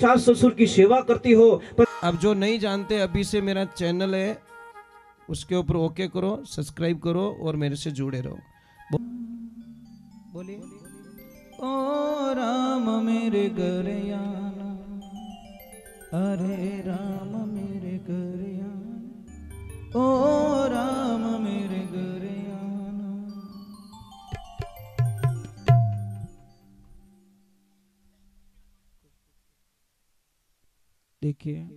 सास ससुर की सेवा करती हो। अब जो नहीं जानते, अभी से मेरा चैनल है, उसके ऊपर ओके करो, सब्सक्राइब करो और मेरे से जुड़े रहो। बोलिए। ओ राम मेरे घर आना, अरे राम मेरे घर आना, ओ राम मेरे घर आना। देखिए,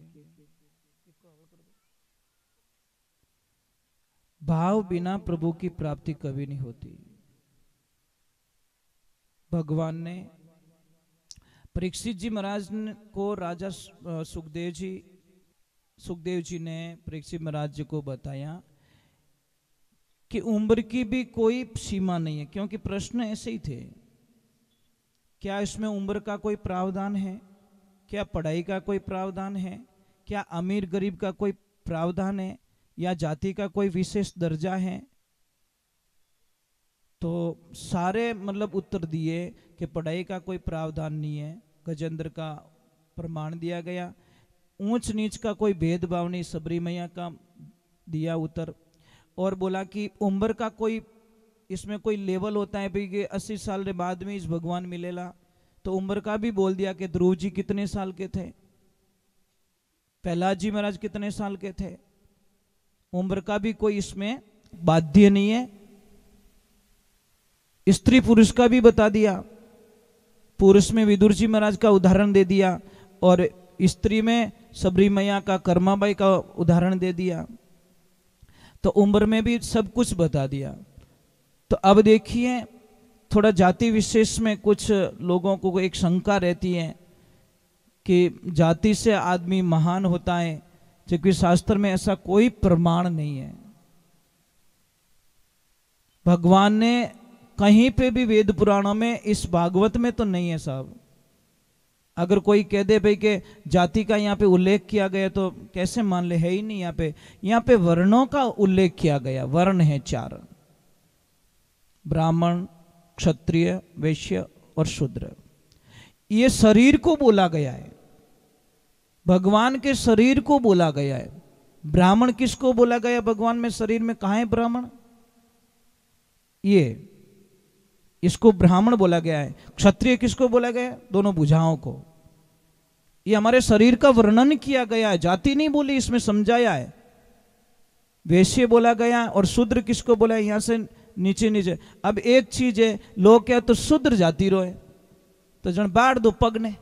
भाव बिना प्रभु की प्राप्ति कभी नहीं होती। भगवान ने परीक्षित जी महाराज को, राजा सुखदेव जी ने परीक्षित महाराज जी को बताया कि उम्र की भी कोई सीमा नहीं है, क्योंकि प्रश्न ऐसे ही थे, क्या इसमें उम्र का कोई प्रावधान है, क्या पढ़ाई का कोई प्रावधान है, क्या अमीर गरीब का कोई प्रावधान है, या जाति का कोई विशेष दर्जा है। तो सारे मतलब उत्तर दिए कि पढ़ाई का कोई प्रावधान नहीं है, गजेंद्र का प्रमाण दिया गया, ऊंच नीच का कोई भेदभाव नहीं, सबरी मैया का दिया उत्तर, और बोला कि उम्र का कोई इसमें कोई लेवल होता है भाई कि 80 साल के बाद में इस भगवान मिलेला, तो उम्र का भी बोल दिया कि ध्रुव जी कितने साल के थे, प्रहलाद जी महाराज कितने साल के थे, उम्र का भी कोई इसमें बाध्य नहीं है। स्त्री पुरुष का भी बता दिया, पुरुष में विदुर जी महाराज का उदाहरण दे दिया और स्त्री में सबरी मैया का, कर्माबाई का उदाहरण दे दिया, तो उम्र में भी सब कुछ बता दिया। तो अब देखिए, थोड़ा जाति विशेष में कुछ लोगों को एक शंका रहती है कि जाति से आदमी महान होता है, जबकि शास्त्र में ऐसा कोई प्रमाण नहीं है। भगवान ने कहीं पे भी वेद पुराणों में, इस भागवत में तो नहीं है साहब। अगर कोई कह दे भाई कि जाति का यहाँ पे उल्लेख किया गया तो कैसे मान ले, है ही नहीं। यहाँ पे वर्णों का उल्लेख किया गया, वर्ण है 4, ब्राह्मण, क्षत्रिय, वैश्य और शूद्र। ये शरीर को बोला गया है, भगवान के शरीर को बोला गया है। ब्राह्मण किसको बोला गया भगवान में शरीर में, कहाँ है ब्राह्मण, ये इसको ब्राह्मण बोला गया है। क्षत्रिय किसको बोला गया है, दोनों भुजाओं को। ये हमारे शरीर का वर्णन किया गया है, जाति नहीं बोली, इसमें समझाया है। वैश्य बोला गया और शूद्र किसको बोला है, यहां से नीचे नीचे। अब एक चीज है, लोग क्या तो शूद्र जाति रोए तो जन बाढ़ दो पग ने,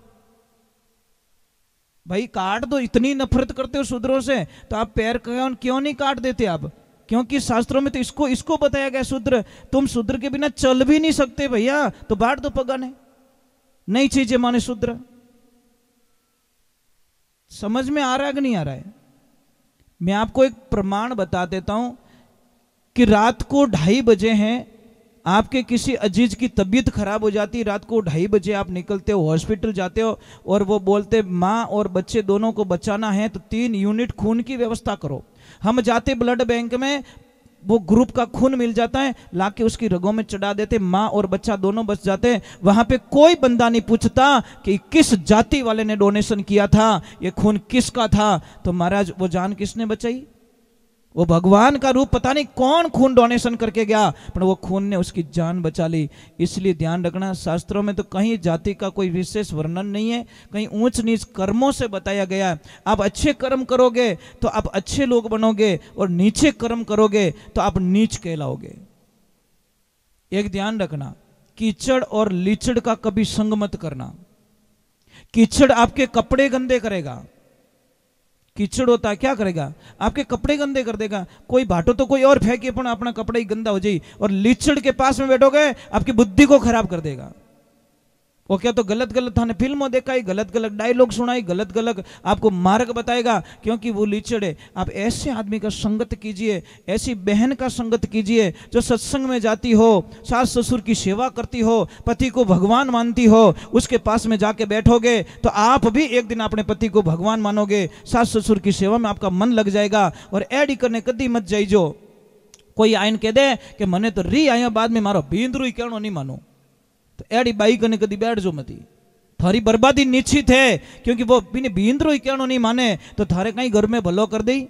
भाई काट दो, इतनी नफरत करते हो शूद्रों से तो आप पैर क्यों नहीं काट देते आप, क्योंकि शास्त्रों में तो इसको बताया गया, शूद्र, तुम शूद्र के बिना चल भी नहीं सकते भैया, तो बांट दो पगाने, नई चीजें माने शूद्र। समझ में आ रहा है कि नहीं आ रहा है? मैं आपको एक प्रमाण बता देता हूं कि रात को 2:30 बजे हैं, आपके किसी अजीज की तबीयत खराब हो जाती, रात को 2:30 बजे आप निकलते हो, हॉस्पिटल जाते हो और वो बोलते माँ और बच्चे दोनों को बचाना है तो 3 यूनिट खून की व्यवस्था करो। हम जाते ब्लड बैंक में, वो ग्रुप का खून मिल जाता है, लाके उसकी रगों में चढ़ा देते, माँ और बच्चा दोनों बच जाते हैं। वहां पे कोई बंदा नहीं पूछता कि किस जाति वाले ने डोनेशन किया था, ये खून किसका था। तो महाराज वो जान किसने बचाई, वो भगवान का रूप पता नहीं कौन खून डोनेशन करके गया, पर वो खून ने उसकी जान बचा ली। इसलिए ध्यान रखना, शास्त्रों में तो कहीं जाति का कोई विशेष वर्णन नहीं है, कहीं ऊंच नीच कर्मों से बताया गया है। आप अच्छे कर्म करोगे तो आप अच्छे लोग बनोगे, और नीचे कर्म करोगे तो आप नीच कहलाओगे। एक ध्यान रखना, कीचड़ और लीचड़ का कभी संग मत करना। कीचड़ आपके कपड़े गंदे करेगा, कीचड़ होता है क्या करेगा, आपके कपड़े गंदे कर देगा। कोई बाटो तो कोई और फेंके, पण अपना कपड़ा ही गंदा हो जाए। और लीचड़ के पास में बैठोगे आपकी बुद्धि को खराब कर देगा। वो क्या तो गलत गलत थाने फिल्मों देखा ही, गलत गलत डायलॉग सुनाई, गलत गलत आपको मार्ग बताएगा, क्योंकि वो लीचड़ है। आप ऐसे आदमी का संगत कीजिए, ऐसी बहन का संगत कीजिए जो सत्संग में जाती हो, सास ससुर की सेवा करती हो, पति को भगवान मानती हो। उसके पास में जाके बैठोगे तो आप भी एक दिन अपने पति को भगवान मानोगे, सास ससुर की सेवा में आपका मन लग जाएगा। और एडी करने कदी मत जाइजो। कोई आइन कह दे कि मने तो री आया बाद में मारो भींदरू ही कहनो नहीं मानो, तो एडी बाई कने कदी बैठ जो मती, थारी बर्बादी निश्चित है, क्योंकि वो बिन बींद्रो क्यों नहीं माने तो थारे कहीं घर में भलो कर दी।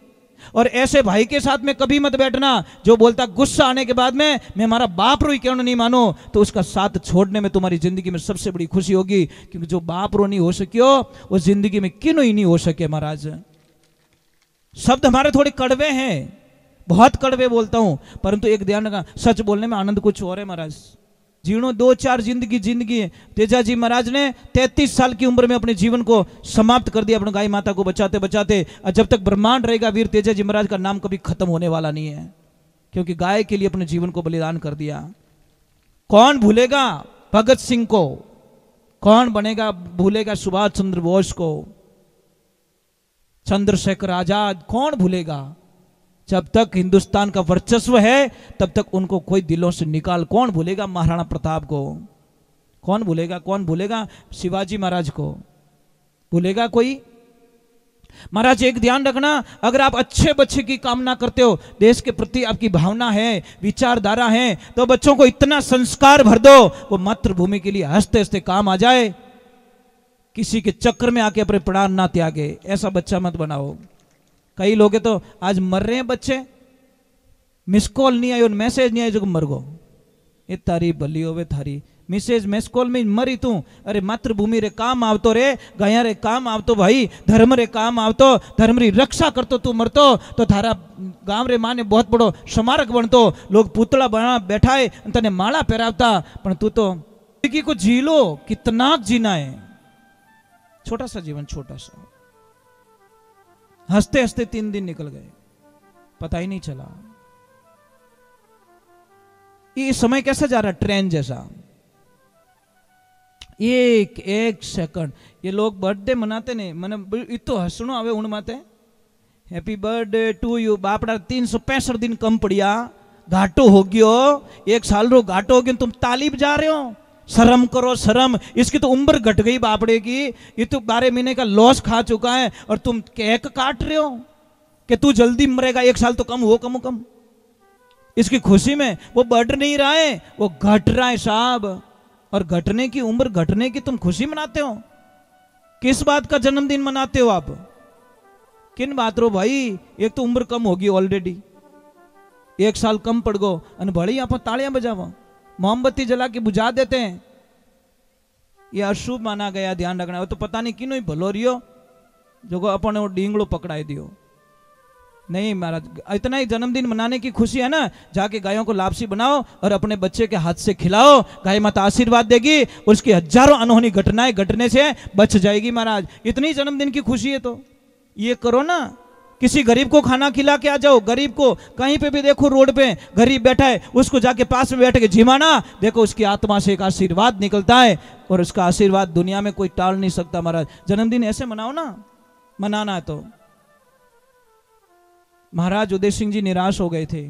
और ऐसे भाई के साथ में कभी मत बैठना जो बोलता गुस्सा आने के बाद में मैं हमारा बाप रो क्यों नहीं मानो, तो उसका साथ छोड़ने में तुम्हारी जिंदगी में सबसे बड़ी खुशी होगी, क्योंकि जो बाप रो नहीं हो सकियो वो जिंदगी में क्यों ही नहीं हो सके। महाराज शब्द हमारे थोड़े कड़वे हैं, बहुत कड़वे बोलता हूं, परंतु एक ध्यान रखना, सच बोलने में आनंद कुछ और है। महाराज जीवनो 2-4 जिंदगी है। तेजाजी महाराज ने 33 साल की उम्र में अपने जीवन को समाप्त कर दिया, अपने गाय माता को बचाते बचाते। और जब तक ब्रह्मांड रहेगा वीर तेजाजी महाराज का नाम कभी खत्म होने वाला नहीं है, क्योंकि गाय के लिए अपने जीवन को बलिदान कर दिया। कौन भूलेगा भगत सिंह को, कौन बनेगा भूलेगा सुभाष चंद्र बोस को, चंद्रशेखर आजाद, कौन भूलेगा। जब तक हिंदुस्तान का वर्चस्व है तब तक उनको कोई दिलों से निकाल, कौन भूलेगा महाराणा प्रताप को, कौन भूलेगा, कौन भूलेगा शिवाजी महाराज को, भूलेगा कोई। महाराज एक ध्यान रखना, अगर आप अच्छे बच्चे की कामना करते हो, देश के प्रति आपकी भावना है, विचारधारा है, तो बच्चों को इतना संस्कार भर दो वो मातृभूमि के लिए हंसते हंसते काम आ जाए, किसी के चक्कर में आके अपने प्राण ना त्यागे। ऐसा बच्चा मत बनाओ। कई लोग तो आज मर रहे हैं बच्चे, मिस कॉल नहीं आई और मैसेज नहीं आई जो मर गो। ये तारी भली होवे थारी, मैसेज मिस कॉल में मरी तू। अरे मातृभूमि रे काम आवतो रे, गाया रे काम आवतो भाई, धर्म रे काम आवतो, धर्म री रक्षा करतो तू मरतो तो थारा गांव रे माने बहुत बड़ो स्मारक बनतो, लोग पुतला बना बैठाए तने माला पहरावता, पर तू तो जिंदगी को जी लो, कितना जीना है। छोटा सा जीवन, छोटा सा, हंसते हंसते 3 दिन निकल गए, पता ही नहीं चला। ये समय कैसा जा रहा, ट्रेन जैसा, एक एक सेकंड। ये लोग बर्थडे मनाते नहीं, मैंने इतो हसणो आवे उन माते, हैप्पी बर्थडे टू यू, बापड़ा 365 दिन कम पड़िया, घाटो हो गयो, 1 साल रो घाटो हो गयो, तुम ताली बजा रहे हो, शर्म करो शर्म। इसकी तो उम्र घट गई बापड़े की, ये तो 12 महीने का लॉस खा चुका है और तुम केक काट रहे हो कि तू जल्दी मरेगा, 1 साल तो कम हो, कम। इसकी खुशी में वो बढ़ नहीं रहा है, वो घट रहा है साहब। और घटने की उम्र घटने की तुम खुशी मनाते हो, किस बात का जन्मदिन मनाते हो आप, किन बात रो भाई। एक तो उम्र कम होगी ऑलरेडी, 1 साल कम पड़ गो, और बड़ी आप तालियां बजाओ, मोमबत्ती जला के बुझा देते हैं, ये अशुभ माना गया। ध्यान रखना, वो तो पता नहीं किनो ही भलो रियो जो अपन वो डींगड़ो पकड़ाई दियो। नहीं महाराज, इतना ही जन्मदिन मनाने की खुशी है ना, जाके गायों को लापसी बनाओ और अपने बच्चे के हाथ से खिलाओ, गाय माता आशीर्वाद देगी, उसकी हजारों अनहोनी घटनाएं घटने से बच जाएगी। महाराज इतनी जन्मदिन की खुशी है तो ये करो ना। किसी गरीब को खाना खिला के आ जाओ, गरीब को कहीं पे भी देखो रोड पे गरीब बैठा है, उसको जाके पास में बैठ के झिमाना, देखो उसकी आत्मा से एक आशीर्वाद निकलता है, और उसका आशीर्वाद दुनिया में कोई टाल नहीं सकता। महाराज जन्मदिन ऐसे मनाओ ना, मनाना है तो। महाराज उदय सिंह जी निराश हो गए थे,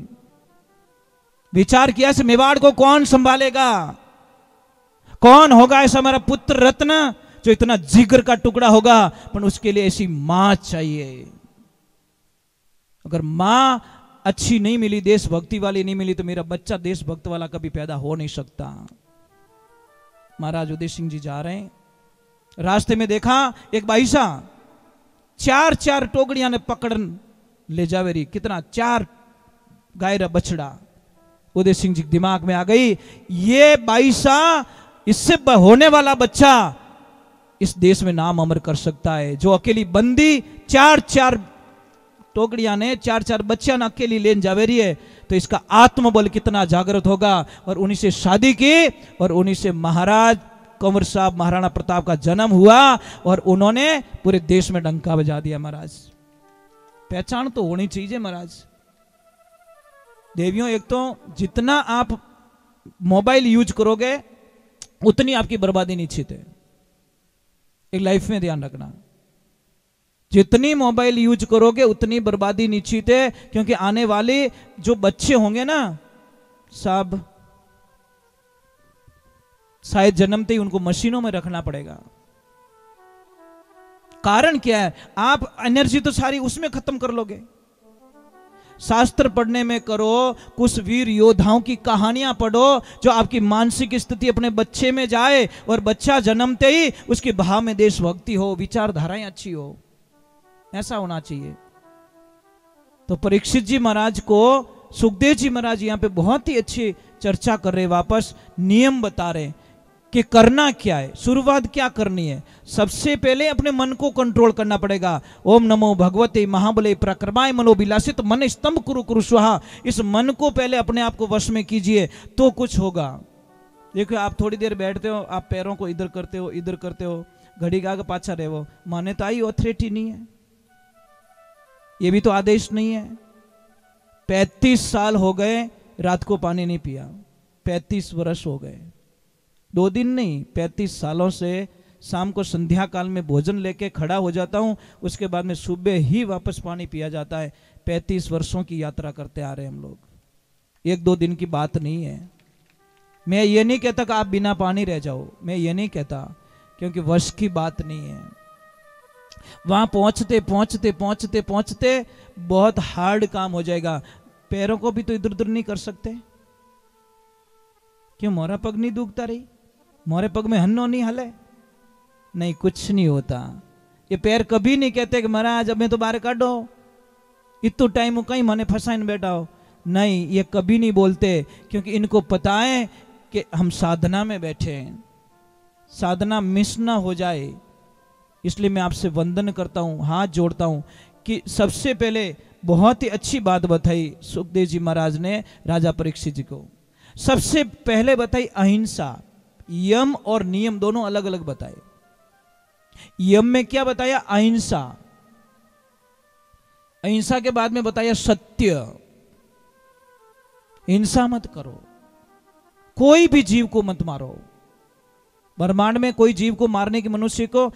विचार किया से मेवाड़ को कौन संभालेगा, कौन होगा ऐसा हमारा पुत्र रत्न जो इतना जिगर का टुकड़ा होगा, पर उसके लिए ऐसी मां चाहिए। अगर मां अच्छी नहीं मिली, देशभक्ति वाली नहीं मिली, तो मेरा बच्चा देशभक्त वाला कभी पैदा हो नहीं सकता। महाराज उदय सिंह जी जा रहे हैं, रास्ते में देखा एक बाईसा 4 टोकड़ियां ने पकड़ ले जावे रही, कितना 4 गाय रा बछड़ा। उदय सिंह जी दिमाग में आ गई, ये बाईसा, इससे होने वाला बच्चा इस देश में नाम अमर कर सकता है। जो अकेली बंदी 4 टोकड़ियां ने 4 बच्चा न अकेली लेन जावे रही है, तो इसका आत्मबल कितना जागृत होगा। और उन्हीं से शादी की और उन्हीं से महाराज कंवर साहब महाराणा प्रताप का जन्म हुआ, और उन्होंने पूरे देश में डंका बजा दिया। महाराज पहचान तो होनी चाहिए महाराज। देवियों, एक तो जितना आप मोबाइल यूज करोगे उतनी आपकी बर्बादी निश्चित है। एक लाइफ में ध्यान रखना, जितनी मोबाइल यूज करोगे उतनी बर्बादी निश्चित है, क्योंकि आने वाले जो बच्चे होंगे ना सब शायद जन्मते ही उनको मशीनों में रखना पड़ेगा। कारण क्या है, आप एनर्जी तो सारी उसमें खत्म कर लोगे। शास्त्र पढ़ने में करो, कुछ वीर योद्धाओं की कहानियां पढ़ो, जो आपकी मानसिक स्थिति अपने बच्चे में जाए और बच्चा जन्मते ही उसके भाव में देशभक्ति हो, विचारधाराएं अच्छी हो, ऐसा होना चाहिए। तो परीक्षित जी महाराज को सुखदेव जी महाराज यहाँ पे बहुत ही अच्छी चर्चा कर रहे, वापस नियम बता रहे कि करना क्या है, शुरुआत क्या करनी है। सबसे पहले अपने मन को कंट्रोल करना पड़ेगा। ओम नमो भगवते महाबले प्रक्रमाय मनोविलासित मन स्तंभ कुरु कुरु स्वाहा। इस मन को पहले अपने आप को वश में कीजिए तो कुछ होगा। देखो आप थोड़ी देर बैठते हो, आप पैरों को इधर करते हो, इधर करते हो, घड़ी का आगे पाछा रहे हो, मान्यता ही ऑथोरिटी नहीं है, ये भी तो आदेश नहीं है। 35 साल हो गए रात को पानी नहीं पिया, 35 वर्ष हो गए, 2 दिन नहीं, 35 सालों से शाम को संध्या काल में भोजन लेके खड़ा हो जाता हूं, उसके बाद में सुबह ही वापस पानी पिया जाता है। 35 वर्षों की यात्रा करते आ रहे हैं हम लोग, 1-2 दिन की बात नहीं है। मैं ये नहीं कहता कि आप बिना पानी रह जाओ, मैं ये नहीं कहता, क्योंकि वश की बात नहीं है। वहां पहुंचते पहुंचते पहुंचते पहुंचते बहुत हार्ड काम हो जाएगा। पैरों को भी तो इधर उधर नहीं कर सकते, क्यों मोरा पग नहीं दुखता रही, मोरे पग में हन्नो नहीं हले, नहीं कुछ नहीं होता। ये पैर कभी नहीं कहते कि महाराज अब मैं तो बाहर काटो, इतना टाइम कहीं मने फंसाइन बैठा हो, नहीं, ये कभी नहीं बोलते, क्योंकि इनको पता है कि हम साधना में बैठे हैं, साधना मिस ना हो जाए। इसलिए मैं आपसे वंदन करता हूं, हाथ जोड़ता हूं कि सबसे पहले बहुत ही अच्छी बात बताई सुखदेव जी महाराज ने राजा परीक्षित जी को। सबसे पहले बताई अहिंसा। यम और नियम दोनों अलग अलग बताए। यम में क्या बताया? अहिंसा। अहिंसा के बाद में बताया सत्य। हिंसा मत करो, कोई भी जीव को मत मारो। ब्रह्मांड में कोई जीव को मारने की मनुष्य को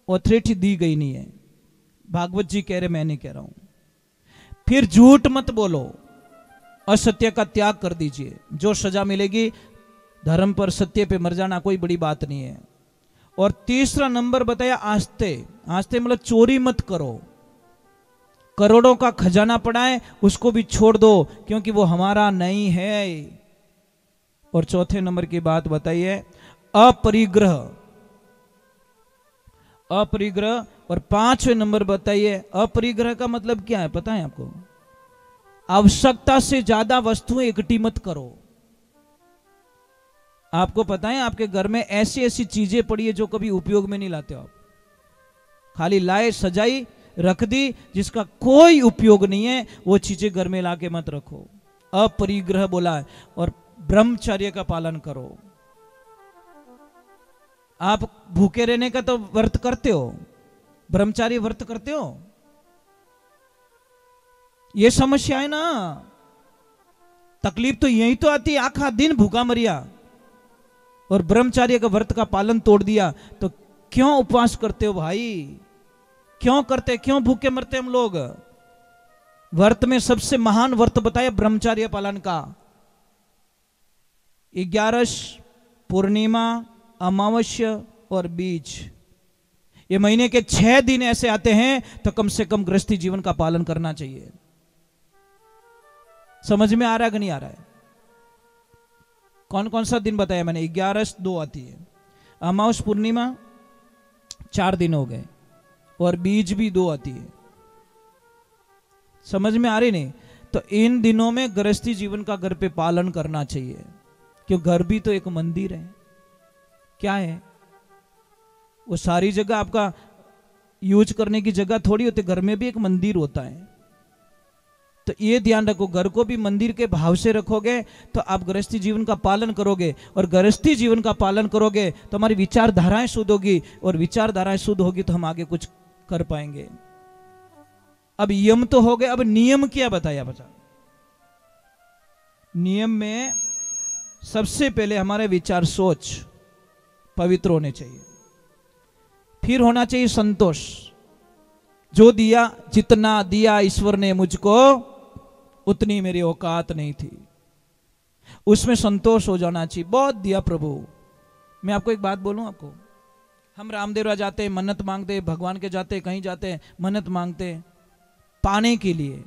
ऑथोरिटी दी गई नहीं है, भागवत जी कह रहे, मैं नहीं कह रहा हूं। फिर झूठ मत बोलो, असत्य का त्याग कर दीजिए, जो सजा मिलेगी धर्म पर सत्य पे मर जाना कोई बड़ी बात नहीं है। और तीसरा नंबर बताया आस्ते। आस्ते मतलब चोरी मत करो, करोड़ों का खजाना पड़ा है उसको भी छोड़ दो, क्योंकि वो हमारा नहीं है। और चौथे नंबर की बात बताइए अपरिग्रह। अपरिग्रह। और 5वें नंबर बताइए अपरिग्रह का मतलब क्या है पता है आपको? आवश्यकता से ज्यादा वस्तुएं इकट्ठी मत करो। आपको पता है आपके घर में ऐसी ऐसी चीजें पड़ी है जो कभी उपयोग में नहीं लाते हो आप, खाली लाए सजाई रख दी, जिसका कोई उपयोग नहीं है, वो चीजें घर में लाके मत रखो। अपरिग्रह बोला है। और ब्रह्मचर्य का पालन करो। आप भूखे रहने का तो व्रत करते हो, ब्रह्मचारी व्रत करते हो, ये समस्या है ना। तकलीफ तो यही तो आती है, आखा दिन भूखा मरिया और ब्रह्मचार्य का व्रत का पालन तोड़ दिया, तो क्यों उपवास करते हो भाई? क्यों करते, क्यों भूखे मरते हम लोग? व्रत में सबसे महान व्रत बताया ब्रह्मचार्य पालन का। 11 पूर्णिमा, अमावस्या और बीज, ये महीने के 6 दिन ऐसे आते हैं, तो कम से कम गृहस्थी जीवन का पालन करना चाहिए। समझ में आ रहा है कि नहीं आ रहा है? कौन कौन सा दिन बताया मैंने? 11 2 आती है, अमावस पूर्णिमा 4 दिन हो गए, और बीज भी 2 आती है। समझ में आ रही नहीं? तो इन दिनों में गृहस्थी जीवन का घर पे पालन करना चाहिए, क्यों घर भी तो एक मंदिर है। क्या है वो? सारी जगह आपका यूज करने की जगह थोड़ी होती, घर में भी एक मंदिर होता है। तो ये ध्यान रखो, घर को भी मंदिर के भाव से रखोगे तो आप गृहस्थी जीवन का पालन करोगे, और गृहस्थी जीवन का पालन करोगे तो हमारी विचारधाराएं शुद्ध होगी, और विचारधाराएं शुद्ध होगी तो हम आगे कुछ कर पाएंगे। अब यम तो हो गए, अब नियम क्या बताया बचा? नियम में सबसे पहले हमारे विचार सोच पवित्र होने चाहिए। फिर होना चाहिए संतोष। जो दिया, जितना दिया ईश्वर ने मुझको, उतनी मेरी औकात नहीं थी, उसमें संतोष हो जाना चाहिए। बहुत दिया प्रभु। मैं आपको एक बात बोलूं आपको, हम रामदेवरा जाते हैं, मन्नत मांगते, भगवान के जाते, कहीं जाते हैं, मन्नत मांगते पाने के लिए।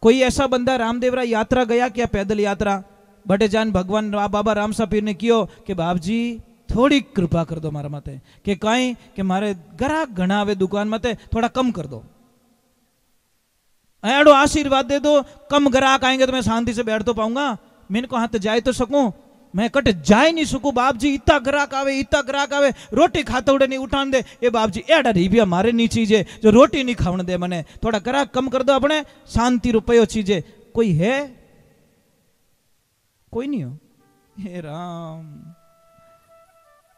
कोई ऐसा बंदा रामदेवरा यात्रा गया क्या, पैदल यात्रा बटे जान भगवान बाबा राम सा पीर ने कियो कि बाप जी थोड़ी कृपा कर दो मारा माते कि कहीं कि मारे ग्राहक घना आवे दुकान माते थोड़ा कम कर दो, एडो आशीर्वाद दे दो, कम ग्राहक आएंगे तो मैं शांति से बैठ तो पाऊंगा, मैंने को हाथ जाए तो सकूं, मैं कट जा ही नहीं सकूं। बाप जी इतना ग्राहक आवे रोटी खाते उड़े नहीं उठान दे, ये बाप जी एडा रिबिया मारे नहीं चीजे जो रोटी नहीं खावन दे, मने थोड़ा ग्राहक कम कर दो, अपने शांति रुपयो चीजे। कोई है? कोई नहीं हो। हे राम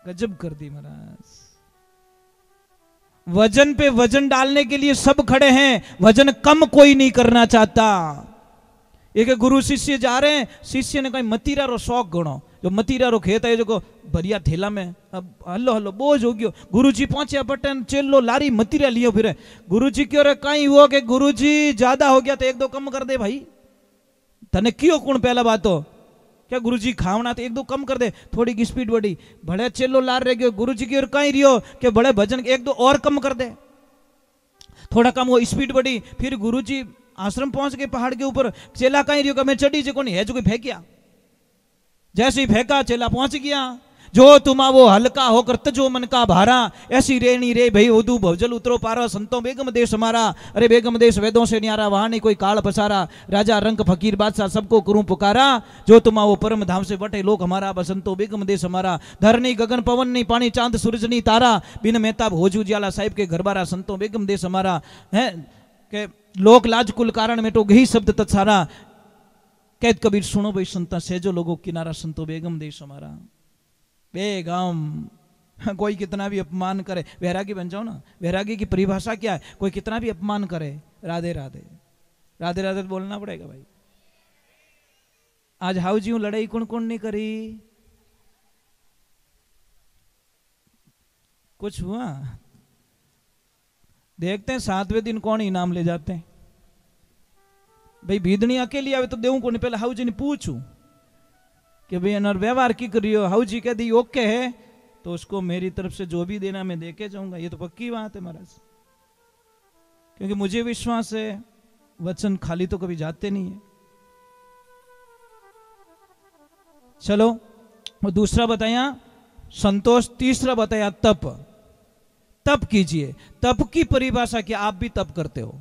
गजब कर दी महाराज। वजन पे वजन डालने के लिए सब खड़े हैं, वजन कम कोई नहीं करना चाहता। एक गुरु शिष्य जा रहे हैं, शिष्य ने कहा मतीरा रो शौक गणो, जो मतीरा रो खेत है जो भरिया थैला में, अब हलो हलो बोझ हो गयो। गुरुजी पहुंचे पटन चेलो लारी मतीरा लियो फिर। गुरुजी क्यों रे कहीं हुआ कि गुरुजी ज्यादा हो गया तो एक दो कम कर दे भाई, तने क्यों कौन पहला बात हो क्या गुरुजी खावना तो एक दो कम कर दे, थोड़ी की स्पीड बढ़ी, बड़े चेलो लार रह गयो। गुरुजी की ओर कहीं रियो कि बड़े भजन एक दो और कम कर दे, थोड़ा कम हो स्पीड बढ़ी। फिर गुरुजी आश्रम पहुंच गए पहाड़ के ऊपर, चेला कहीं रियो मैं चढ़ी जो कोनी है जो कोई फेंकिया, जैसे ही फेंका चेला पहुंच गया। जो तुमा वो हल्का होकर तजो मन का भारा, ऐसी रेणी रे भाई उदू भवजल उतरो पारा, संतों बेगम देश हमारा, अरे बेगम देश वेदों से न्यारा, वहां नहीं कोई काल पसारा, राजा रंग फकीर बादशाह सबको करूं पुकारा, जो तुमा वो परम धाम से बटे लोक हमारा, बसंतो बेगम देश हमारा, धरनी गगन पवन नहीं पानी चांद सूरज नहीं तारा, बिन मेहताब होजू ज्याला साहिब के घर बारा, संतों बेगम देश हमारा है के लोक लाज कुल कारण में तो गही शब्द तत्सारा, कैद कबीर सुनो भाई संता सेजो लोगों किनारा, संतो बेगम देश हमारा। बेगम कोई कितना भी अपमान करे, वैरागी बन जाओ ना। वैरागी की परिभाषा क्या है? कोई कितना भी अपमान करे राधे राधे राधे राधे तो बोलना पड़ेगा भाई। आज हाउ जी लड़ाई कौन कौन नहीं करी, कुछ हुआ देखते हैं 7वें दिन कौन इनाम ले जाते हैं भाई। भीदनी अकेली आवे तो देऊं कौन, पहले हाउ जी ने पूछूं कि भाई अनर व्यवहार की करियो, हाउ जी कह दी ओके है तो उसको मेरी तरफ से जो भी देना मैं देके जाऊंगा, ये तो पक्की बात है महाराज। क्योंकि मुझे विश्वास है वचन खाली तो कभी जाते नहीं है। चलो वो दूसरा बताया संतोष, तीसरा बताया तप। तप कीजिए, तप की परिभाषा क्या? आप भी तप करते हो,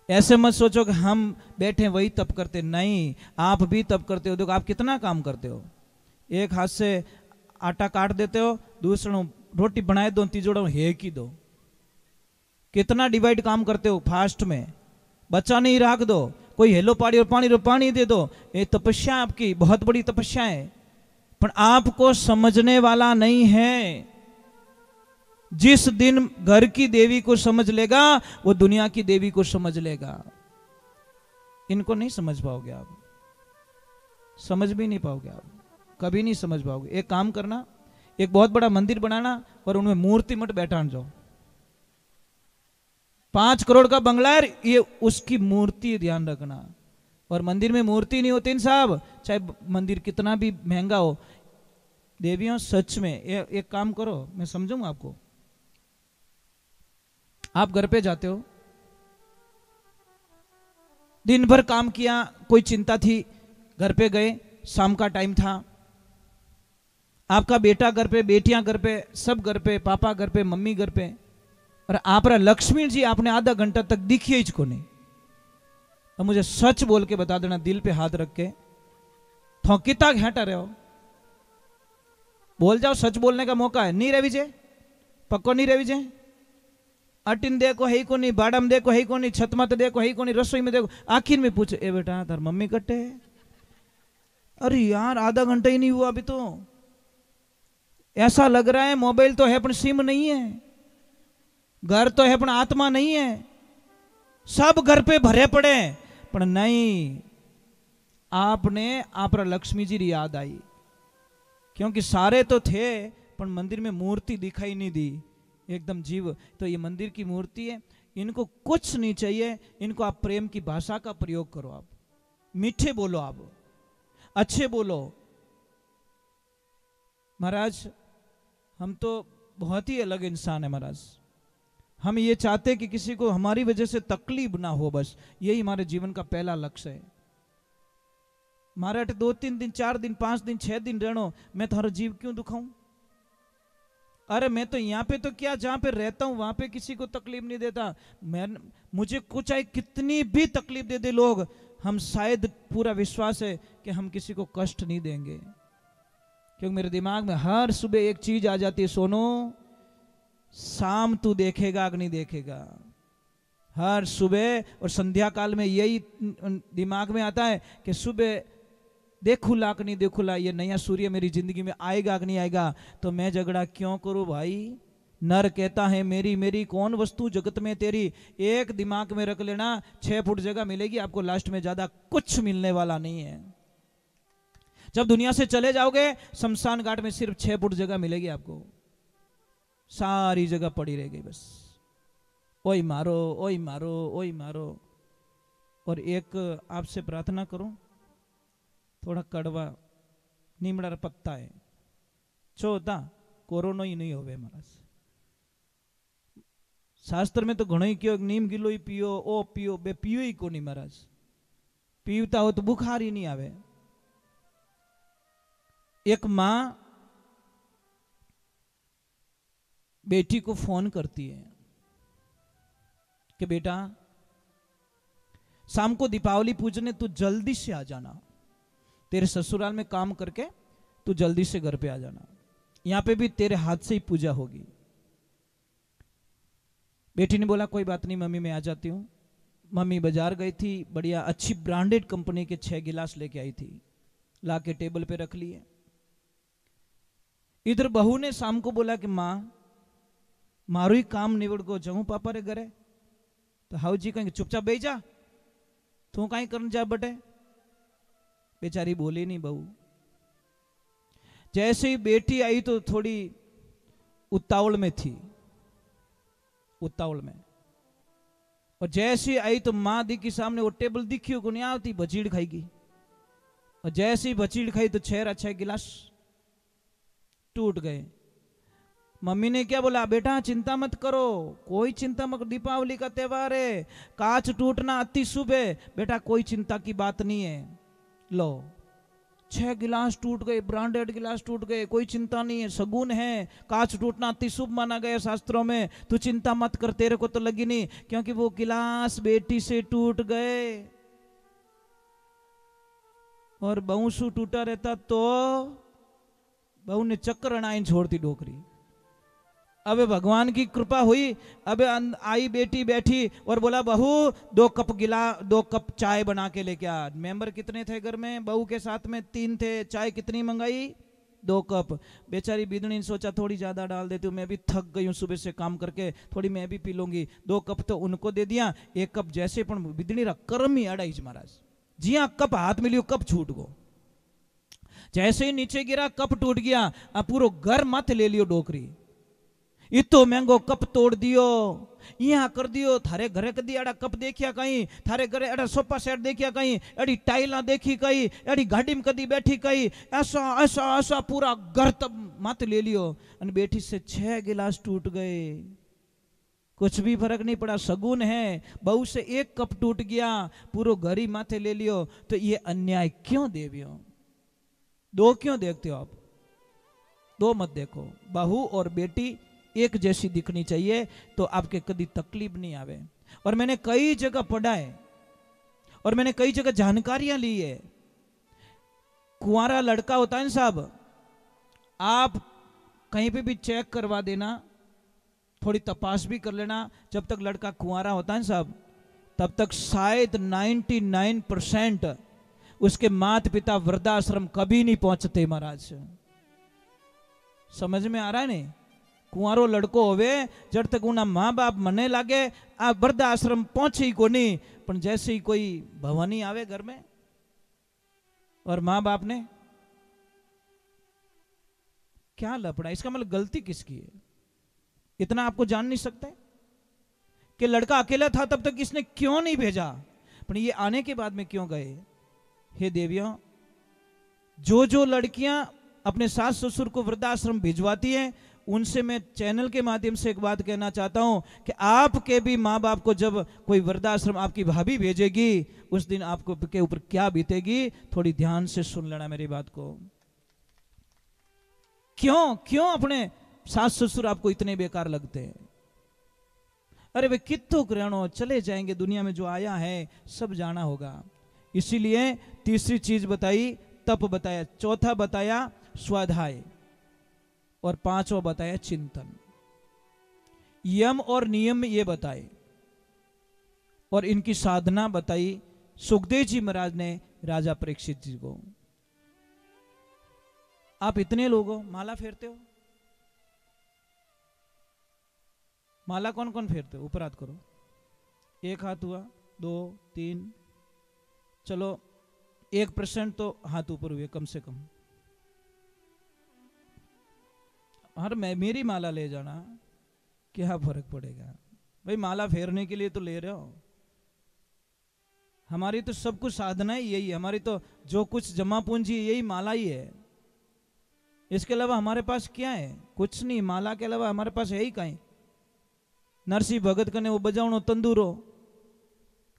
ऐसे मत सोचो कि हम बैठे वही तप करते, नहीं आप भी तप करते हो। देखो आप कितना काम करते हो, एक हाथ से आटा काट देते हो, दूसरा रोटी बनाए दो, तीजोड़ा हे की दो, कितना डिवाइड काम करते हो फास्ट में। बच्चा नहीं राख दो, कोई हेलो पानी और पानी दे दो, ये तपस्या आपकी बहुत बड़ी तपस्या है, पर आपको समझने वाला नहीं है। जिस दिन घर की देवी को समझ लेगा वो दुनिया की देवी को समझ लेगा। इनको नहीं समझ पाओगे आप, समझ भी नहीं पाओगे आप, कभी नहीं समझ पाओगे। एक काम करना, एक बहुत बड़ा मंदिर बनाना और उनमें मूर्ति मत बैठान जाओ। 5 करोड़ का बंगला है, ये उसकी मूर्ति ध्यान रखना। और मंदिर में मूर्ति नहीं होती साहब, चाहे मंदिर कितना भी महंगा हो, देवियों सच में एक काम करो, मैं समझूंगा आपको। आप घर पे जाते हो, दिन भर काम किया, कोई चिंता थी, घर पे गए, शाम का टाइम था, आपका बेटा घर पे, बेटियां घर पे, सब घर पे, पापा घर पे, मम्मी घर पे, और आप लक्ष्मी जी आपने आधा घंटा तक दिखी ही को नहीं। अब मुझे सच बोल के बता देना, दिल पे हाथ रख के, कितना घंटा रहे हो, बोल जाओ, सच बोलने का मौका है। नहीं रवि जे पक्को नहीं रवि जे, अटिन देखो है को नहीं, बाड़ा में देखो है को नहीं, छत मत देखो है को नहीं, रसोई में देखो, आखिर में पूछे ए बेटा तार मम्मी कट्टे है? अरे यार आधा घंटा ही नहीं हुआ अभी तो, ऐसा लग रहा है मोबाइल तो है पर सिम नहीं है, घर तो है पर आत्मा नहीं है, सब घर पे भरे पड़े पर नहीं। आपने आप लक्ष्मी जी की याद आई, क्योंकि सारे तो थे पर मंदिर में मूर्ति दिखाई नहीं दी, एकदम जीव। तो ये मंदिर की मूर्ति है, इनको कुछ नहीं चाहिए, इनको आप प्रेम की भाषा का प्रयोग करो, आप मीठे बोलो, आप अच्छे बोलो। महाराज हम तो बहुत ही अलग इंसान है महाराज, हम ये चाहते कि किसी को हमारी वजह से तकलीफ ना हो, बस यही हमारे जीवन का पहला लक्ष्य है। मारे अटे 2-3 दिन 4 दिन 5 दिन 6 दिन रहनो, मैं थारा जीव क्यों दुखाऊं? अरे मैं तो यहाँ पे तो क्या, जहां पे रहता हूं वहां पे किसी को तकलीफ नहीं देता। मुझे कुछ चाहे कितनी भी तकलीफ दे दे लोग, हम शायद पूरा विश्वास है कि हम किसी को कष्ट नहीं देंगे, क्योंकि मेरे दिमाग में हर सुबह एक चीज आ जाती है, सोनो शाम तू देखेगा कि नहीं देखेगा। हर सुबह और संध्या काल में यही दिमाग में आता है कि सुबह देखूला कि नहीं देखूला, ये नया सूर्य मेरी जिंदगी में आएगा कि नहीं आएगा, तो मैं झगड़ा क्यों करूं भाई। नर कहता है मेरी मेरी कौन वस्तु जगत में तेरी। एक दिमाग में रख लेना, 6 फुट जगह मिलेगी आपको, लास्ट में ज्यादा कुछ मिलने वाला नहीं है। जब दुनिया से चले जाओगे शमशान घाट में सिर्फ 6 फुट जगह मिलेगी आपको, सारी जगह पड़ी रहेगी बस ओई मारो ओई मारो ओई मारो। और एक आपसे प्रार्थना करूं, थोड़ा कड़वा नीमड़ा पत्ता है छो होता कोरोना ही नहीं होवे महाराज। शास्त्र में तो घणो ही कहो नीम गिलो ही पियो, ओ पियो, बे पियो ही को नहीं महाराज। पीवता हो तो बुखार ही नहीं आवे। एक मां बेटी को फोन करती है कि बेटा शाम को दीपावली पूजने तू जल्दी से आ जाना, तेरे ससुराल में काम करके तू जल्दी से घर पे आ जाना, यहां पे भी तेरे हाथ से ही पूजा होगी। बेटी ने बोला कोई बात नहीं मम्मी मैं आ जाती हूं। मम्मी बाजार गई थी, बढ़िया अच्छी ब्रांडेड कंपनी के 6 गिलास लेके आई थी, ला के टेबल पे रख लिए। इधर बहू ने शाम को बोला कि मां मारो ही काम निवड़ को जाऊं पापा रे घरे। तो हाउ जी कहेंगे चुपचाप बैठ जा, तू कहीं करने जा बटे। बेचारी बोली नहीं बहू। जैसे ही बेटी आई तो थोड़ी उतावल में थी, उतावल में, और जैसे ही आई तो मां दिखी सामने, वो टेबल दिखी को नहीं आती, बचीड़ खाएगी। और जैसे ही बचीड़ खाई तो 6 गिलास टूट गए। मम्मी ने क्या बोला, बेटा चिंता मत करो, कोई चिंता मत, दीपावली का त्योहार है, कांच टूटना अति शुभ है, बेटा कोई चिंता की बात नहीं है। लो 6 गिलास टूट गए, ब्रांडेड गिलास टूट गए, कोई चिंता नहीं है, शगुन है, कांच टूटना अति शुभ माना गया शास्त्रों में, तू चिंता मत कर, तेरे को तो लगी नहीं, क्योंकि वो गिलास बेटी से टूट गए। और बहू सु टूटा रहता तो बहू ने चक्कर अनाइन छोड़ती डोकरी। अब भगवान की कृपा हुई, अब आई बेटी बैठी और बोला बहू 2 कप चाय बना के लेके आ। मेंबर कितने थे घर में, बहू के साथ में 3 थे, चाय कितनी मंगाई 2 कप। बेचारी बिदनी ने सोचा थोड़ी ज्यादा डाल देती हूँ, मैं भी थक गई हूँ सुबह से काम करके, थोड़ी मैं भी पी लूंगी। 2 कप तो उनको दे दिया, 1 कप जैसे पण बिदनी रा कर्म ही अड़ाई महाराज। जी हाँ कप हाथ मिलियो कप छूट गो, जैसे ही नीचे गिरा कप टूट गया, अब पूरा घर मत ले लियो डोकरी। इतो महंगो कप तोड़ दियो, यहाँ कर दियो, थारे घरे कदी एड़ा कप देखिया कहीं, थारे घरे एड़ा सोफा सेट देखिया कहीं, एड़ी टाइला देखी कहीं, एड़ी गाड़ी में कदी बैठी कहीं, ऐसा ऐसा ऐसा पूरा घर तब मत ले लियो। और बेटी से 6 गिलास टूट गए, कुछ भी फर्क नहीं पड़ा, शगुन है। बहू से 1 कप टूट गया, पूरा घर ही माथे ले लियो, तो ये अन्याय क्यों देवियो? 2 क्यों देखते हो आप? 2 मत देखो। बहू और बेटी एक जैसी दिखनी चाहिए, तो आपके कभी तकलीफ नहीं आवे। और मैंने कई जगह पढ़ा है और मैंने कई जगह जानकारियां ली है। कुंवारा लड़का होता है ना साहब, आप कहीं पे भी चेक करवा देना, थोड़ी तपास भी कर लेना, जब तक लड़का कुंवारा होता है ना साहब, तब तक शायद 99% उसके माता पिता वृद्धाश्रम कभी नहीं पहुंचते महाराज। समझ में आ रहा है नहीं? कुंवारो लड़को होवे जब तक उना माँ बाप मने लागे आ वृद्धाश्रम पहुंचे ही को नहीं, पर जैसे ही कोई भवानी आवे घर में और माँ बाप ने क्या लपड़ा, इसका मतलब गलती किसकी है? इतना आपको जान नहीं सकते कि लड़का अकेला था तब तक इसने क्यों नहीं भेजा, पर ये आने के बाद में क्यों गए? हे देवियों, जो लड़कियां अपने सास ससुर को वृद्धाश्रम भिजवाती हैं उनसे मैं चैनल के माध्यम से एक बात कहना चाहता हूं कि आपके भी माँ बाप को जब कोई वृद्धाश्रम आपकी भाभी भेजेगी, उस दिन आपको के ऊपर क्या बीतेगी, थोड़ी ध्यान से सुन लेना मेरी बात को। क्यों क्यों अपने सास ससुर आपको इतने बेकार लगते हैं? अरे वे कितो ग्रहणों चले जाएंगे, दुनिया में जो आया है सब जाना होगा। इसीलिए तीसरी चीज बताई तप बताया, चौथा बताया स्वाध्याय, और पांचवा बताया चिंतन। यम और नियम ये बताए और इनकी साधना बताई सुखदेव जी महाराज ने राजा परीक्षित जी को। आप इतने लोग हो, माला फेरते हो? माला कौन कौन फेरते हो? ऊपर हाथ करो। एक हाथ हुआ, 2 3, चलो 1% तो हाथ ऊपर हुए कम से कम। हर मेरी माला ले जाना, क्या फर्क पड़ेगा भाई? माला फेरने के लिए तो ले रहे हो। हमारी तो सब कुछ साधना ही यही है, हमारी तो जो कुछ जमा पूंजी यही माला ही है। इसके अलावा हमारे पास क्या है? कुछ नहीं। माला के अलावा हमारे पास है ही कहीं। नरसिंह भगत कने वो बजावणो तंदूरो,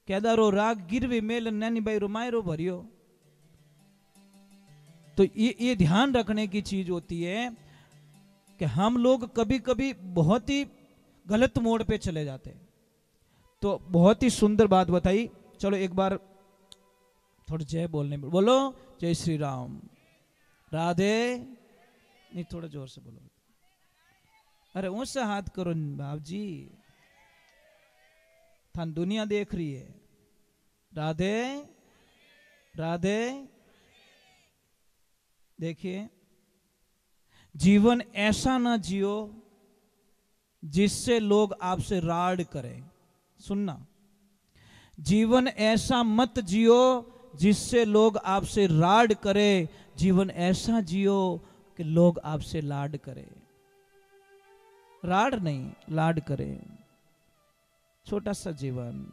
केदारो राग गिरवी मेल नैनी भाई रुमायरो भरियो। तो ये ध्यान रखने की चीज होती है कि हम लोग कभी कभी बहुत ही गलत मोड़ पे चले जाते हैं। तो बहुत ही सुंदर बात बताई। चलो एक बार थोड़ा जय बोलने, बोलो जय श्री राम, राधे। नहीं, थोड़ा जोर से बोलो। अरे ऊंचा हाथ करो बाप जी, थान दुनिया देख रही है। राधे राधे। देखिए, जीवन ऐसा ना जियो जिससे लोग आपसे राड करें। सुनना, जीवन ऐसा मत जियो जिससे लोग आपसे राड करें, जीवन ऐसा जियो कि लोग आपसे लाड करें। राड नहीं, लाड करें। छोटा सा जीवन,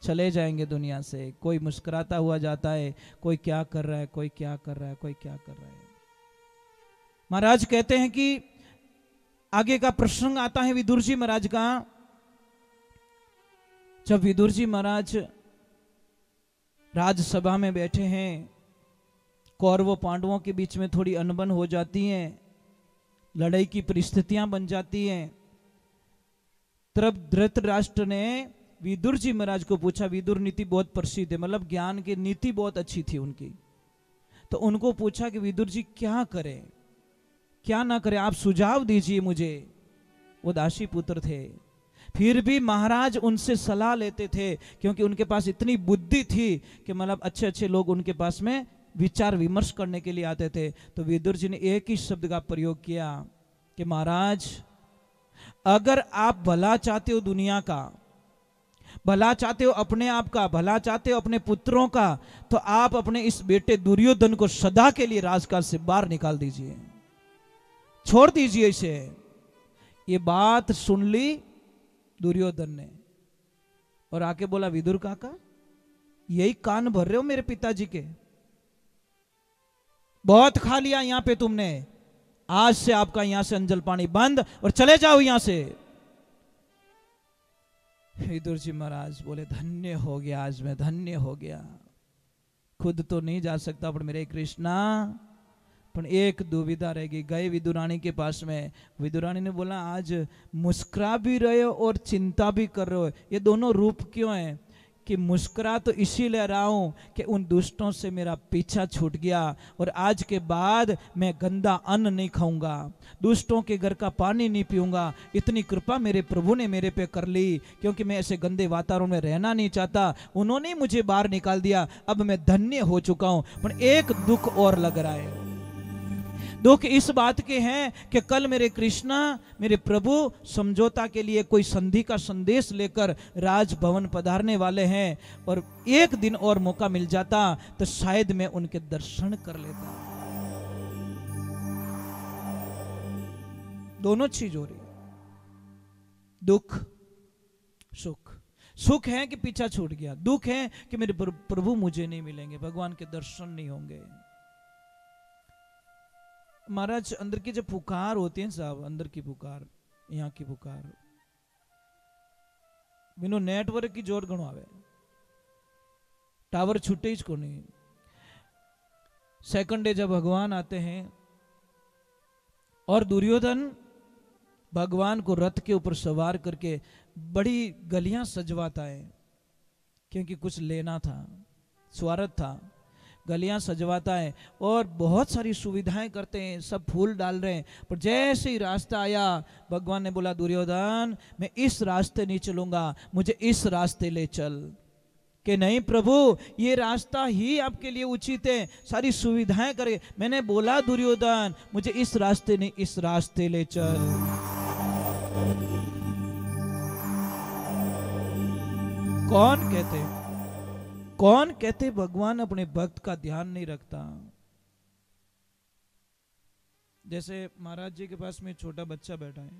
चले जाएंगे दुनिया से। कोई मुस्कुराता हुआ जाता है, कोई क्या कर रहा है, कोई क्या कर रहा है, कोई क्या कर रहा है। महाराज कहते हैं कि आगे का प्रसंग आता है विदुर जी महाराज का। जब विदुर जी महाराज राजसभा में बैठे हैं, कौरवों पांडवों के बीच में थोड़ी अनबन हो जाती है, लड़ाई की परिस्थितियां बन जाती हैं। तब धृतराष्ट्र ने विदुर जी महाराज को पूछा, विदुर नीति बहुत प्रसिद्ध है, मतलब ज्ञान की नीति बहुत अच्छी थी उनकी। तो उनको पूछा कि विदुर जी क्या करें, क्या ना करें, आप सुझाव दीजिए मुझे। वो दासी पुत्र थे, फिर भी महाराज उनसे सलाह लेते थे, क्योंकि उनके पास इतनी बुद्धि थी कि मतलब अच्छे अच्छे लोग उनके पास में विचार विमर्श करने के लिए आते थे। तो विदुर जी ने एक ही शब्द का प्रयोग किया कि महाराज, अगर आप भला चाहते हो दुनिया का, भला चाहते हो अपने आप का, भला चाहते हो अपने पुत्रों का, तो आप अपने इस बेटे दुर्योधन को सदा के लिए राजकाज से बाहर निकाल दीजिए, छोड़ दीजिए इसे। ये बात सुन ली दुर्योधन ने और आके बोला, विदुर काका, यही कान भर रहे हो मेरे पिताजी के? बहुत खा लिया यहां पे तुमने, आज से आपका यहां से अंजल पानी बंद और चले जाओ यहां से। विदुर जी महाराज बोले, धन्य हो गया, आज मैं धन्य हो गया। खुद तो नहीं जा सकता, पर मेरे कृष्णा, पर एक दुविधा रहेगी। गए विदुरानी के पास में, विदुरानी ने बोला, आज मुस्कुरा भी रहे हो और चिंता भी कर रहे हो, ये दोनों रूप क्यों है? कि मुस्कुरा तो इसीलिए रहा हूं कि उन दुष्टों से मेरा पीछा छूट गया और आज के बाद मैं गंदा अन्न नहीं खाऊंगा, दुष्टों के घर का पानी नहीं पीऊंगा। इतनी कृपा मेरे प्रभु ने मेरे पे कर ली, क्योंकि मैं ऐसे गंदे वातावरण में रहना नहीं चाहता, उन्होंने मुझे बाहर निकाल दिया। अब मैं धन्य हो चुका हूं। पर एक दुख और लग रहा है। दुख इस बात के हैं कि कल मेरे कृष्णा, मेरे प्रभु समझौता के लिए कोई संधि का संदेश लेकर राजभवन पधारने वाले हैं, और एक दिन और मौका मिल जाता तो शायद मैं उनके दर्शन कर लेता। दोनों चीज हो रही, दुख सुख। सुख है कि पीछा छूट गया, दुख है कि मेरे प्रभु मुझे नहीं मिलेंगे, भगवान के दर्शन नहीं होंगे। महाराज अंदर की जो पुकार होती है साहब, अंदर की पुकार, यहाँ की पुकार बिनु नेटवर्क की जोर घणो आवे, टावर छूटे ही को नहीं। सेकंड डे जब भगवान आते हैं और दुर्योधन भगवान को रथ के ऊपर सवार करके बड़ी गलियां सजवाता है, क्योंकि कुछ लेना था, स्वार्थ था, गलियां सजवाता है और बहुत सारी सुविधाएं करते हैं, सब फूल डाल रहे हैं। पर जैसे ही रास्ता आया, भगवान ने बोला दुर्योधन मैं इस रास्ते नहीं चलूंगा, मुझे इस रास्ते ले चल। कि नहीं प्रभु, ये रास्ता ही आपके लिए उचित है, सारी सुविधाएं करे। मैंने बोला दुर्योधन मुझे इस रास्ते नहीं, इस रास्ते ले चल। कौन कहते भगवान अपने भक्त का ध्यान नहीं रखता। जैसे महाराज जी के पास में छोटा बच्चा बैठा है,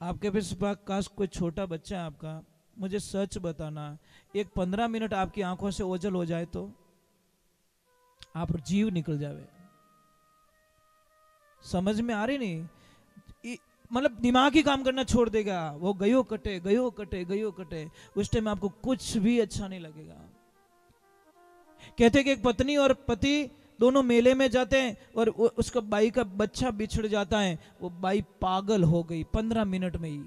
आपके पास कोई छोटा बच्चा है आपका, मुझे सच बताना, एक 15 मिनट आपकी आंखों से ओझल हो जाए तो आप जीव निकल जावे। समझ में आ रही नहीं, मतलब दिमाग ही काम करना छोड़ देगा, वो गयो कटे गयो कटे गयो कटे, उस टाइम आपको कुछ भी अच्छा नहीं लगेगा। कहते कि एक पत्नी और पति दोनों मेले में जाते हैं और उसका बाई का बच्चा बिछड़ जाता है, वो बाई पागल हो गई 15 मिनट में ही।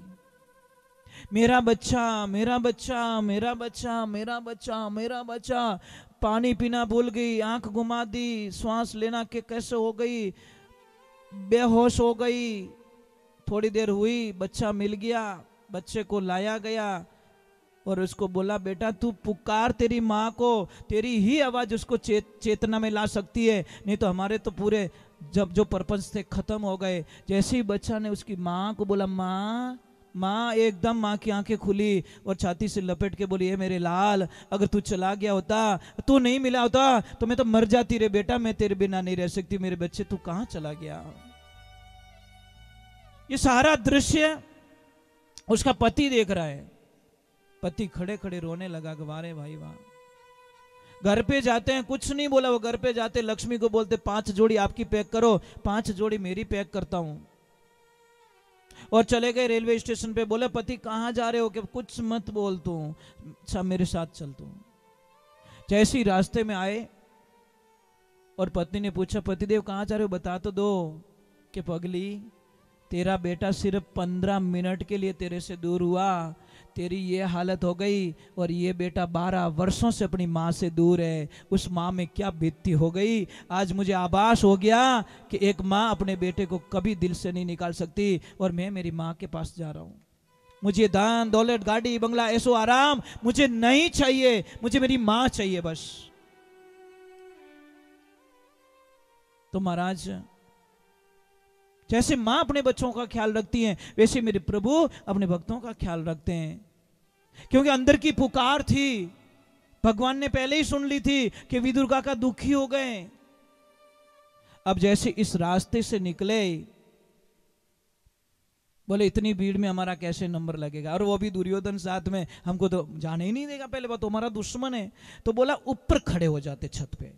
मेरा बच्चा मेरा बच्चा मेरा बच्चा मेरा बच्चा मेरा बच्चा, पानी पीना भूल गई, आंख घुमा दी, श्वास लेना के कैसे हो गई, बेहोश हो गई। थोड़ी देर हुई, बच्चा मिल गया, बच्चे को लाया गया और उसको बोला बेटा तू पुकार तेरी माँ को, तेरी ही आवाज उसको चेतना में ला सकती है, नहीं तो हमारे तो पूरे जब जो पर्पस थे खत्म हो गए। जैसे ही बच्चा ने उसकी माँ को बोला माँ माँ, एकदम माँ की आंखें खुली और छाती से लपेट के बोली, ये मेरे लाल, अगर तू चला गया होता, तू नहीं मिला होता तो मैं तो मर जाती रे बेटा, मैं तेरे बिना नहीं रह सकती, मेरे बच्चे तू कहाँ चला गया। ये सारा दृश्य उसका पति देख रहा है। पति खड़े खड़े रोने लगा, वारे भाई वाह। घर पे जाते हैं, कुछ नहीं बोला, वो घर पे जाते लक्ष्मी को बोलते 5 जोड़ी आपकी पैक करो, 5 जोड़ी मेरी पैक करता हूं। और चले गए रेलवे स्टेशन पे, बोले पति कहाँ जा रहे हो, कि कुछ मत बोल तू, अच्छा मेरे साथ चल तू। जैसे ही रास्ते में आए और पत्नी ने पूछा पतिदेव कहाँ जा रहे हो, बता तो दो। कि पगली तेरा बेटा सिर्फ 15 मिनट के लिए तेरे से दूर हुआ, तेरी ये हालत हो गई, और ये बेटा 12 वर्षों से अपनी माँ से दूर है, उस माँ में क्या बीतती हो गई। आज मुझे आभास हो गया कि एक माँ अपने बेटे को कभी दिल से नहीं निकाल सकती, और मैं मेरी माँ के पास जा रहा हूँ। मुझे दान दौलत गाड़ी बंगला ऐसो आराम मुझे नहीं चाहिए, मुझे मेरी माँ चाहिए बस। तो महाराज जैसे मां अपने बच्चों का ख्याल रखती हैं, वैसे मेरे प्रभु अपने भक्तों का ख्याल रखते हैं। क्योंकि अंदर की पुकार थी, भगवान ने पहले ही सुन ली थी कि विदुर काका दुखी हो गए। अब जैसे इस रास्ते से निकले, बोले इतनी भीड़ में हमारा कैसे नंबर लगेगा, और वो भी दुर्योधन साथ में, हमको तो जाने ही नहीं देगा, पहले बात तो हमारा दुश्मन है। तो बोला ऊपर खड़े हो जाते छत पे,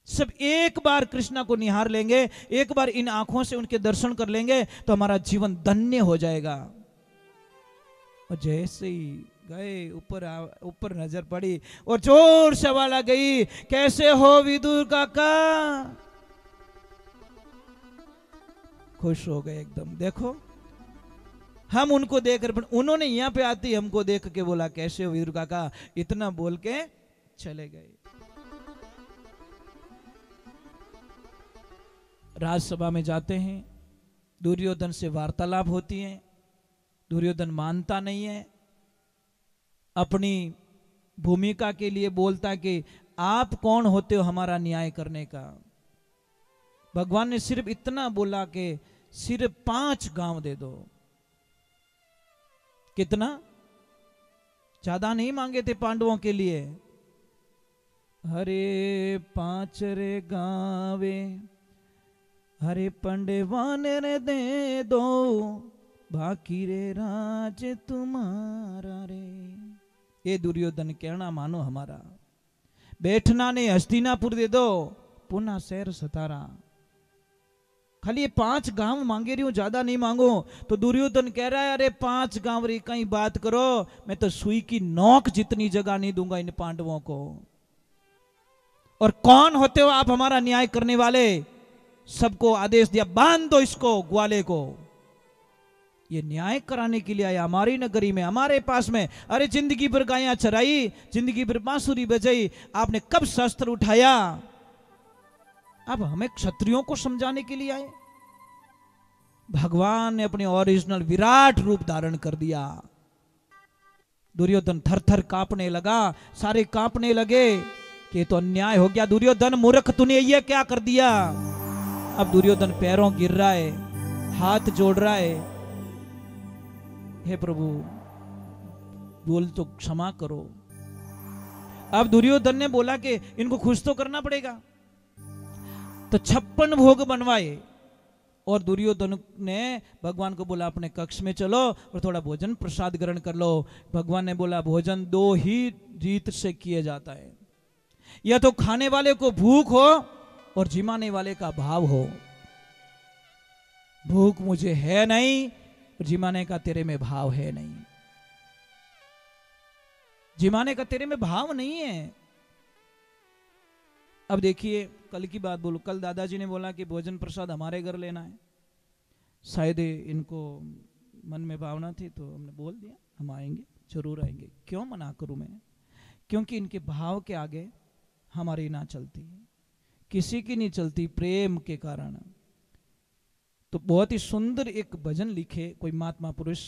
सब एक बार कृष्णा को निहार लेंगे, एक बार इन आंखों से उनके दर्शन कर लेंगे तो हमारा जीवन धन्य हो जाएगा। और जैसे ही गए, ऊपर नजर पड़ी और जोर से आवाज आ गई, कैसे हो विदुर काका। खुश हो गए एकदम। देखो हम उनको देख रहे, उन्होंने यहां पे आती हमको देख के बोला कैसे हो विदुर काका, इतना बोल के चले गए। राजसभा में जाते हैं, दुर्योधन से वार्तालाप होती है। दुर्योधन मानता नहीं है, अपनी भूमिका के लिए बोलता कि आप कौन होते हो हमारा न्याय करने का। भगवान ने सिर्फ इतना बोला कि सिर्फ 5 गांव दे दो। कितना, ज्यादा नहीं मांगे थे पांडवों के लिए। हरे 5 रे गावे, हरे पंडवान रे दे दो, बाकी रे राज तुम्हारा रे। ये दुर्योधन कहना मानो हमारा। बैठना ने हस्तिनापुर दे दो, पुनः सैर सतारा। खाली ये 5 गांव मांगे रही हूं, ज्यादा नहीं मांगो। तो दुर्योधन कह रहा है, अरे 5 गांव रे कहीं बात करो, मैं तो सुई की नोक जितनी जगह नहीं दूंगा इन पांडवों को। और कौन होते हो आप हमारा न्याय करने वाले? सबको आदेश दिया, बांध दो इसको, ग्वाले को। ये न्याय कराने के लिए आया हमारी नगरी में, हमारे पास में। अरे जिंदगी भर गायां चराई, जिंदगी भर बांसुरी बजाई, आपने कब शस्त्र उठाया? अब हमें क्षत्रियों को समझाने के लिए आए। भगवान ने अपने ओरिजिनल विराट रूप धारण कर दिया। दुर्योधन थर थर कांपने लगा, सारे कांपने लगे कि ये तो अन्याय हो गया। दुर्योधन मूर्ख, तूने ये क्या कर दिया? अब दुर्योधन पैरों गिर रहा है, हाथ जोड़ रहा है, हे प्रभु बोल तो क्षमा करो। अब दुर्योधन ने बोला कि इनको खुश तो करना पड़ेगा, तो 56 भोग बनवाए। और दुर्योधन ने भगवान को बोला अपने कक्ष में चलो और थोड़ा भोजन प्रसाद ग्रहण कर लो। भगवान ने बोला भोजन 2 ही रीत से किए जाता है, या तो खाने वाले को भूख हो और जिमाने वाले का भाव हो। भूख मुझे है नहीं, जिमाने का तेरे में भाव है नहीं। जिमाने का तेरे में भाव नहीं है। अब देखिए कल की बात बोलो, कल दादाजी ने बोला कि भोजन प्रसाद हमारे घर लेना है। शायद इनको मन में भावना थी तो हमने बोल दिया हम आएंगे, जरूर आएंगे। क्यों मना करूं मैं? क्योंकि इनके भाव के आगे हमारी ना चलती, किसी की नहीं चलती, प्रेम के कारण। तो बहुत ही सुंदर एक भजन लिखे कोई महात्मा पुरुष